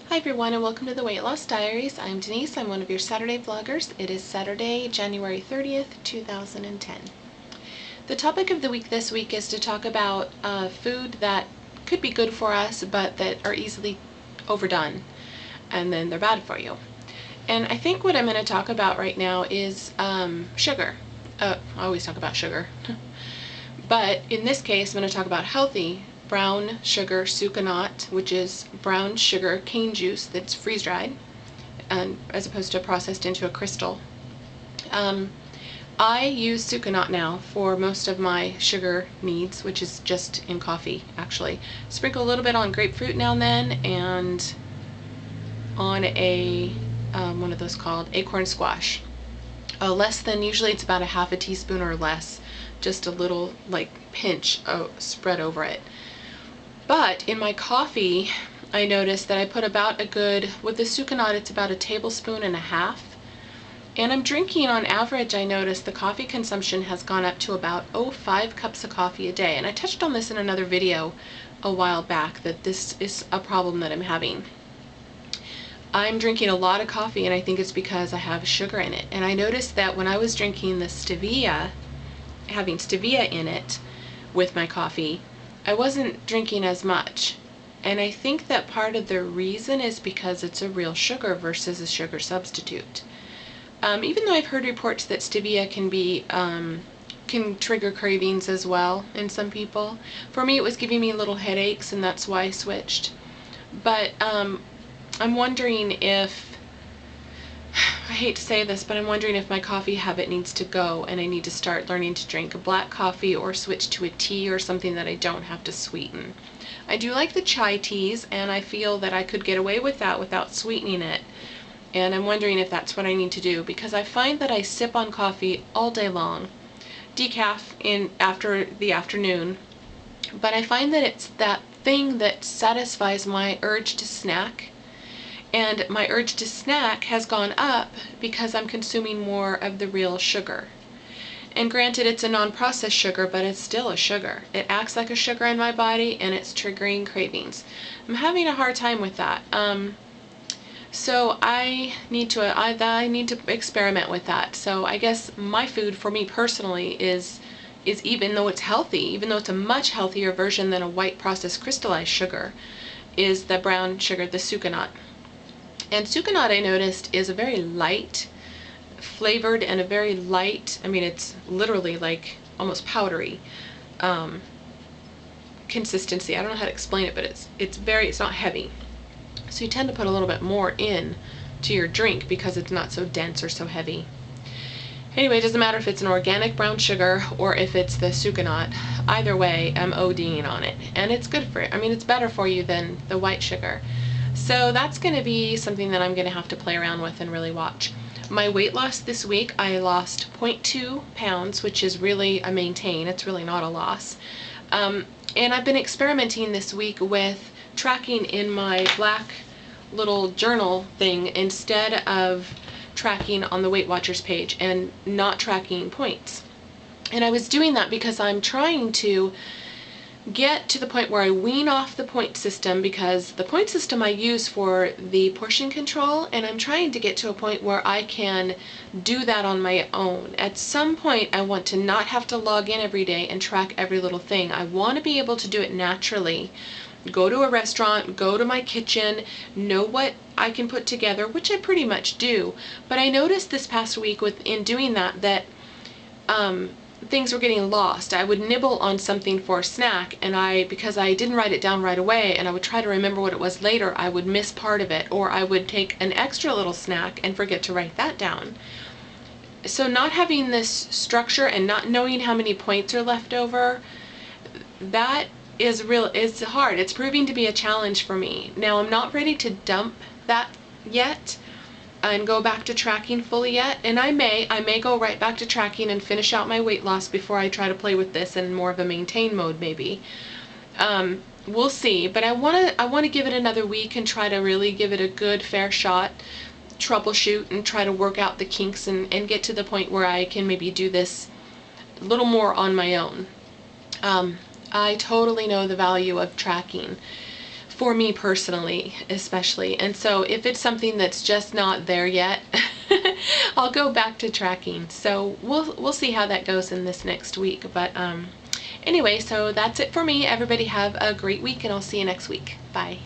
Hi everyone, and welcome to the Weight Loss Diaries. I'm Denise. I'm one of your Saturday vloggers. It is Saturday, January 30th, 2010. The topic of the week this week is to talk about food that could be good for us but that are easily overdone and then they're bad for you. And I think what I'm going to talk about right now is sugar. I always talk about sugar. But in this case, I'm going to talk about healthy brown sugar sucanat, which is brown sugar cane juice that's freeze-dried, and as opposed to processed into a crystal. I use sucanat now for most of my sugar needs, which is just in coffee, actually. Sprinkle a little bit on grapefruit now and then, and on a, what are those called? Acorn squash. Less than, usually it's about a half a teaspoon or less, just a little like pinch spread over it. But in my coffee, I noticed that I put about a good, with the sucanat, it's about a tablespoon and a half. And I'm drinking, on average, I noticed the coffee consumption has gone up to about 5 cups of coffee a day. And I touched on this in another video a while back, that this is a problem that I'm having. I'm drinking a lot of coffee, and I think it's because I have sugar in it. And I noticed that when I was drinking the stevia, having stevia in it with my coffee, I wasn't drinking as much. And I think that part of the reason is because it's a real sugar versus a sugar substitute. Even though I've heard reports that stevia can trigger cravings as well in some people. For me, it was giving me little headaches, and that's why I switched. But I'm wondering if, I hate to say this, but I'm wondering if my coffee habit needs to go and I need to start learning to drink a black coffee or switch to a tea or something that I don't have to sweeten. I do like the chai teas, and I feel that I could get away with that without sweetening it. And I'm wondering if that's what I need to do, because I find that I sip on coffee all day long, decaf after the afternoon, but I find that it's that thing that satisfies my urge to snack. And my urge to snack has gone up because I'm consuming more of the real sugar. And granted, it's a non-processed sugar, but it's still a sugar. It acts like a sugar in my body, and it's triggering cravings. I'm having a hard time with that. So I need to experiment with that. So I guess my food for me personally is even though it's healthy, even though it's a much healthier version than a white processed crystallized sugar, is the brown sugar, the sucanat. And sucanat, I noticed, is a very light flavored and a very light, I mean, it's literally like almost powdery consistency. I don't know how to explain it, but it's not heavy. So you tend to put a little bit more in to your drink because it's not so dense or so heavy. Anyway, it doesn't matter if it's an organic brown sugar or if it's the sucanat. Either way, I'm ODing on it. And it's good for it. I mean, it's better for you than the white sugar. So that's going to be something that I'm going to have to play around with and really watch. My weight loss this week, I lost 0.2 pounds, which is really a maintain. It's really not a loss. And I've been experimenting this week with tracking in my black little journal thing instead of tracking on the Weight Watchers page and not tracking points. And I was doing that because I'm trying to get to the point where I wean off the point system, because the point system I use for the portion control, and I'm trying to get to a point where I can do that on my own. At some point, I want to not have to log in every day and track every little thing. I want to be able to do it naturally. Go to a restaurant, go to my kitchen, know what I can put together, which I pretty much do. But I noticed this past week in doing that things were getting lost. I would nibble on something for a snack, and because I didn't write it down right away, and I would try to remember what it was later, I would miss part of it, or I would take an extra little snack and forget to write that down. So not having this structure and not knowing how many points are left over, that is it's hard. It's proving to be a challenge for me. Now, I'm not ready to dump that yet and go back to tracking fully yet, and I may go right back to tracking and finish out my weight loss before I try to play with this in more of a maintain mode maybe. We'll see, but I want to give it another week and try to really give it a good fair shot, troubleshoot and try to work out the kinks and get to the point where I can maybe do this a little more on my own. I totally know the value of tracking. for me personally, especially. And so if it's something that's just not there yet, I'll go back to tracking. So we'll see how that goes in this next week. But anyway, so that's it for me. Everybody have a great week, and I'll see you next week. Bye.